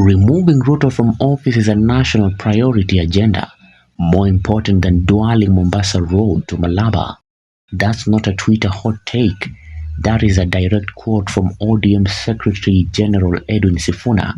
Removing Ruto from office is a national priority agenda, more important than dualing Mombasa Road to Malaba. That's not a Twitter hot take. That is a direct quote from ODM Secretary General Edwin Sifuna.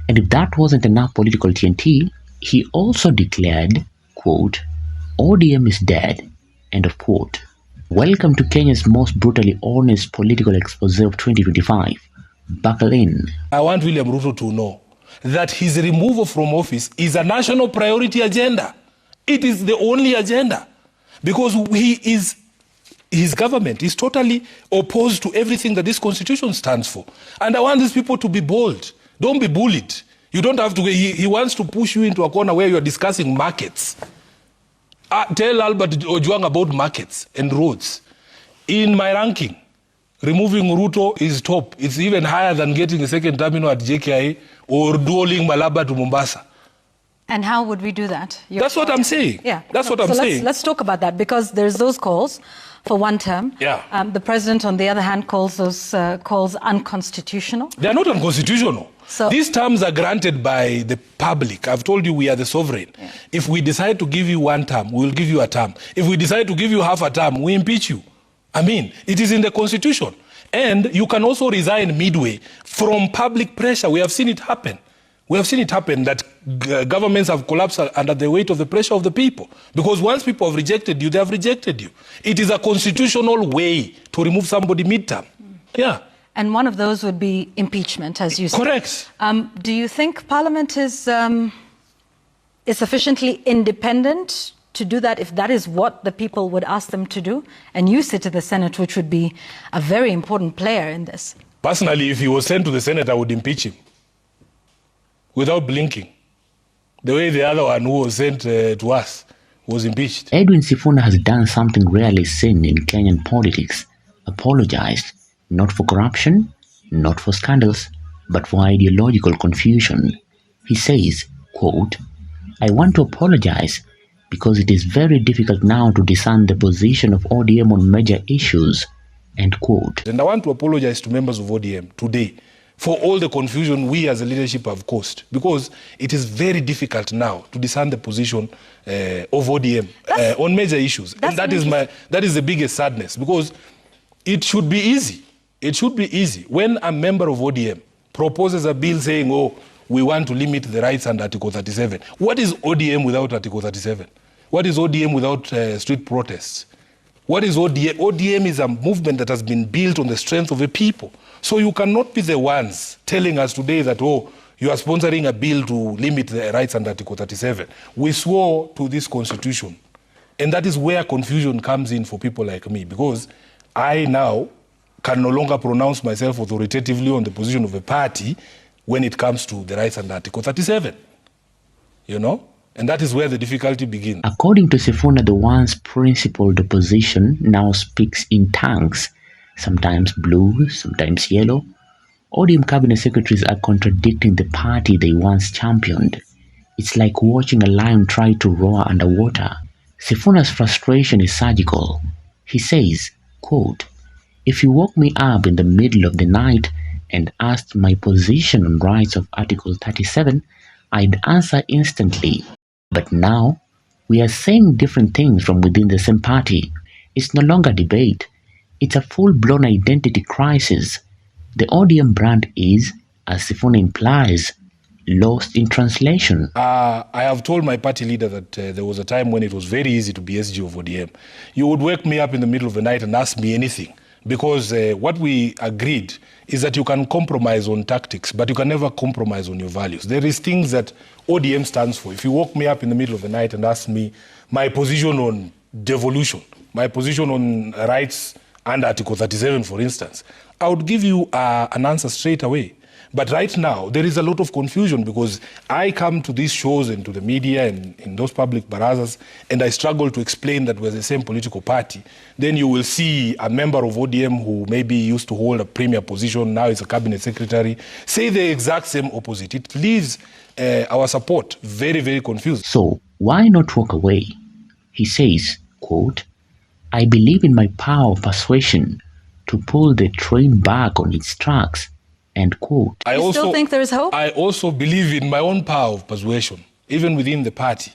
And if that wasn't enough political TNT, he also declared, quote, ODM is dead, end of quote. Welcome to Kenya's most brutally honest political expose of 2025. Buckle in. I want William Ruto to know that his removal from office is a national priority agenda. It is the only agenda because his government is totally opposed to everything that this constitution stands for. And I want these people to be bold. Don't be bullied. You don't have to, he wants to push you into a corner where you're discussing markets. Tell Albert Ojwang about markets and roads. In my ranking, removing Ruto is top. It's even higher than getting a second terminal at JKI or dualing Malaba to Mombasa. And how would we do that? That's what I'm saying. Yeah. That's what I'm saying. Let's talk about that because there's those calls for one term. Yeah. The president, on the other hand, calls those calls unconstitutional. They are not unconstitutional. So, these terms are granted by the public. I've told you we are the sovereign. Yeah. If we decide to give you one term, we will give you a term. If we decide to give you half a term, we impeach you. I mean, it is in the constitution. And you can also resign midway from public pressure. We have seen it happen. We have seen it happen that governments have collapsed under the weight of the pressure of the people. Because once people have rejected you, they have rejected you. It is a constitutional way to remove somebody midterm. Yeah. And one of those would be impeachment, as you said. Correct. Do you think Parliament is sufficiently independent to do that if that is what the people would ask them to do? And you sit in the Senate, which would be a very important player in this. Personally, if he was sent to the Senate, I would impeach him without blinking. The way the other one who was sent to us was impeached. Edwin Sifuna has done something rarely seen in Kenyan politics. Apologized, not for corruption, not for scandals, but for ideological confusion. He says, quote, I want to apologize because it is very difficult now to discern the position of ODM on major issues, end quote. And I want to apologize to members of ODM today for all the confusion we as a leadership have caused, because it is very difficult now to discern the position of ODM on major issues. And that is the biggest sadness, because it should be easy. It should be easy. When a member of ODM proposes a bill saying, oh, we want to limit the rights under Article 37. What is ODM without Article 37? What is ODM without street protests? What is ODM? ODM is a movement that has been built on the strength of the people. So you cannot be the ones telling us today that, oh, you are sponsoring a bill to limit the rights under Article 37. We swore to this constitution. And that is where confusion comes in for people like me, because I now can no longer pronounce myself authoritatively on the position of a party when it comes to the rights under Article 37. You know? And that is where the difficulty begins. According to Sifuna, the once principled opposition now speaks in tongues, sometimes blue, sometimes yellow. ODM cabinet secretaries are contradicting the party they once championed. It's like watching a lion try to roar underwater. Sifuna's frustration is surgical. He says, quote, if you woke me up in the middle of the night and asked my position on rights of Article 37, I'd answer instantly. But now, we are saying different things from within the same party. It's no longer debate. It's a full-blown identity crisis. The ODM brand is, as Sifuna implies, lost in translation. I have told my party leader that there was a time when it was very easy to be SG of ODM. You would wake me up in the middle of the night and ask me anything. Because what we agreed is that you can compromise on tactics, but you can never compromise on your values. There is things that ODM stands for. If you woke me up in the middle of the night and asked me my position on devolution, my position on rights under Article 37, for instance, I would give you an answer straight away. But right now, there is a lot of confusion because I come to these shows and to the media and in those public barazas, and I struggle to explain that we're the same political party. Then you will see a member of ODM who maybe used to hold a premier position, now is a cabinet secretary, say the exact same opposite. It leaves our support very, very confused. So why not walk away? He says, quote, I believe in my power of persuasion to pull the train back on its tracks. End quote. You still think there's hope? I also believe in my own power of persuasion, even within the party,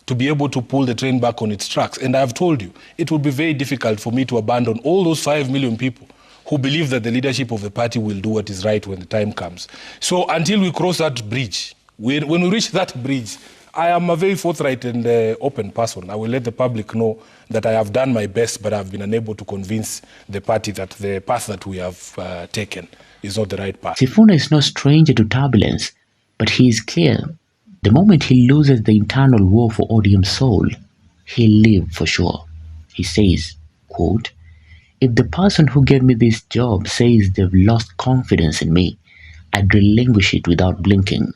to be able to pull the train back on its tracks. And I've told you, it will be very difficult for me to abandon all those 5 million people who believe that the leadership of the party will do what is right when the time comes. So until we cross that bridge, when we reach that bridge, I am a very forthright and open person. I will let the public know that I have done my best, but I've been unable to convince the party that the path that we have taken is not the right path. Sifuna is no stranger to turbulence, but he is clear. The moment he loses the internal war for ODM's soul, he'll leave for sure. He says, quote, "If the person who gave me this job says they've lost confidence in me, I'd relinquish it without blinking."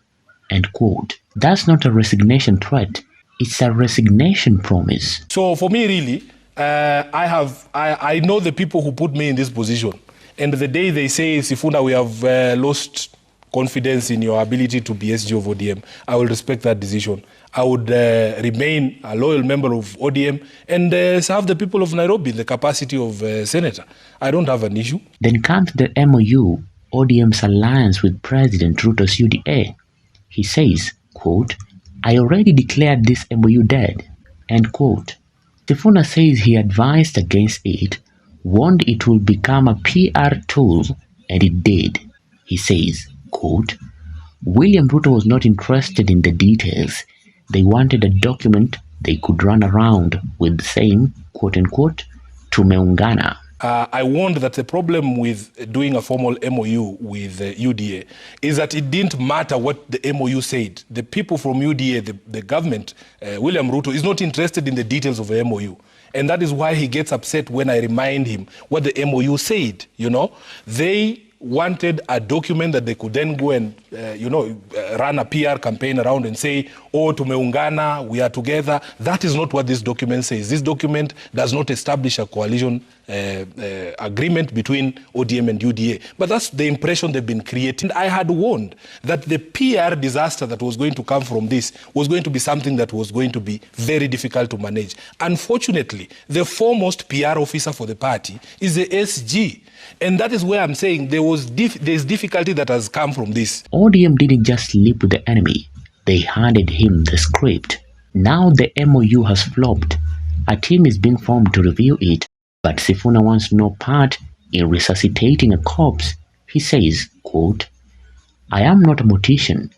End quote. That's not a resignation threat. It's a resignation promise. So for me, really, I know the people who put me in this position. And the day they say, Sifuna, we have lost confidence in your ability to be SG of ODM, I will respect that decision. I would remain a loyal member of ODM and serve the people of Nairobi in the capacity of senator. I don't have an issue. Then comes the MOU, ODM's alliance with President Ruto's UDA. He says, quote, "I already declared this MOU dead." End quote. Sifuna says he advised against it, warned it will become a PR tool, and it did. He says, quote, "William Ruto was not interested in the details. They wanted a document they could run around with saying, quote unquote, tumeungana." I warned that the problem with doing a formal MOU with UDA is that it didn't matter what the MOU said. The people from UDA, the government, William Ruto, is not interested in the details of the MOU. And that is why he gets upset when I remind him what the MOU said. You know, they wanted a document that they could then go and, run a PR campaign around and say, oh, tumeungana, we are together. That is not what this document says. This document does not establish a coalition agreement between ODM and UDA. But that's the impression they've been creating. I had warned that the PR disaster that was going to come from this was going to be something that was going to be very difficult to manage. Unfortunately, the foremost PR officer for the party is the SG. And that is where I'm saying there's difficulty that has come from this. ODM didn't just sleep with the enemy. They handed him the script. Now the MOU has flopped. A team is being formed to review it, but Sifuna wants no part in resuscitating a corpse. He says, quote, "I am not a mortician.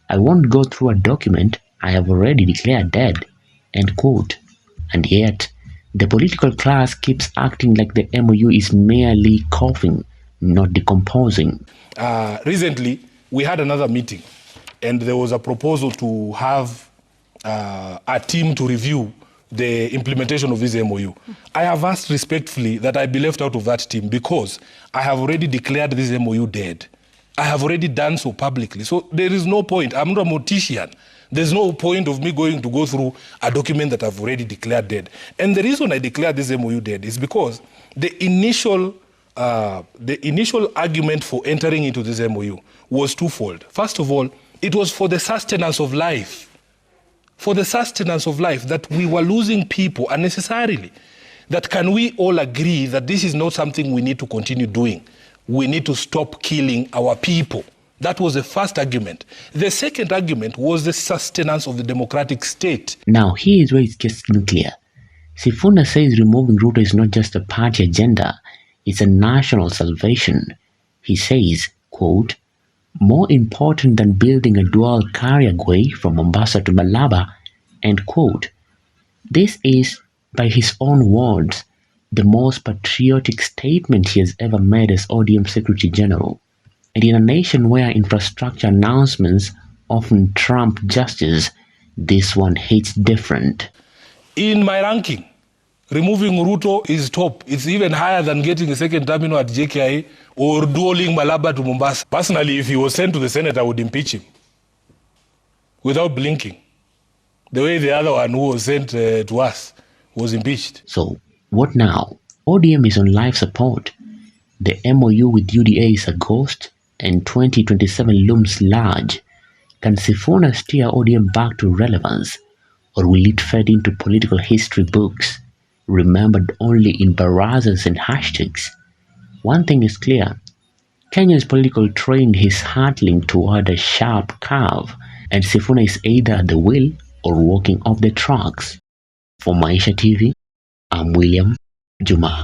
I won't go through a document I have already declared dead." End quote. And yet, the political class keeps acting like the MOU is merely coughing, not decomposing. Recently, we had another meeting, and there was a proposal to have a team to review the implementation of this MOU. I have asked respectfully that I be left out of that team because I have already declared this MOU dead. I have already done so publicly. So there is no point. I'm not a mortician. There's no point of me going to go through a document that I've already declared dead. And the reason I declared this MOU dead is because the initial argument for entering into this MOU was twofold. First of all, it was for the sustenance of life. For the sustenance of life, that we were losing people unnecessarily. That can we all agree that this is not something we need to continue doing? We need to stop killing our people. That was the first argument. The second argument was the sustenance of the democratic state. Now here is where it gets clear. Sifuna says removing Ruto is not just a party agenda, it's a national salvation. He says, quote, "More important than building a dual carriageway from Mombasa to Malaba," end quote. This is, by his own words, the most patriotic statement he has ever made as ODM Secretary General. And in a nation where infrastructure announcements often trump justice, this one hits different. In my ranking, removing Ruto is top. It's even higher than getting a second terminal at JKI or dualing Malaba to Mombasa. Personally, if he was sent to the Senate, I would impeach him without blinking. The way the other one who was sent to us was impeached. So, what now? ODM is on life support. The MOU with UDA is a ghost, and 2027 looms large. Can Sifuna steer ODM back to relevance, or will it fade into political history books, remembered only in barazas and hashtags? One thing is clear, Kenya's political train is hurtling toward a sharp curve, and Sifuna is either at the wheel or walking off the tracks. For Maisha TV, I'm William Juma.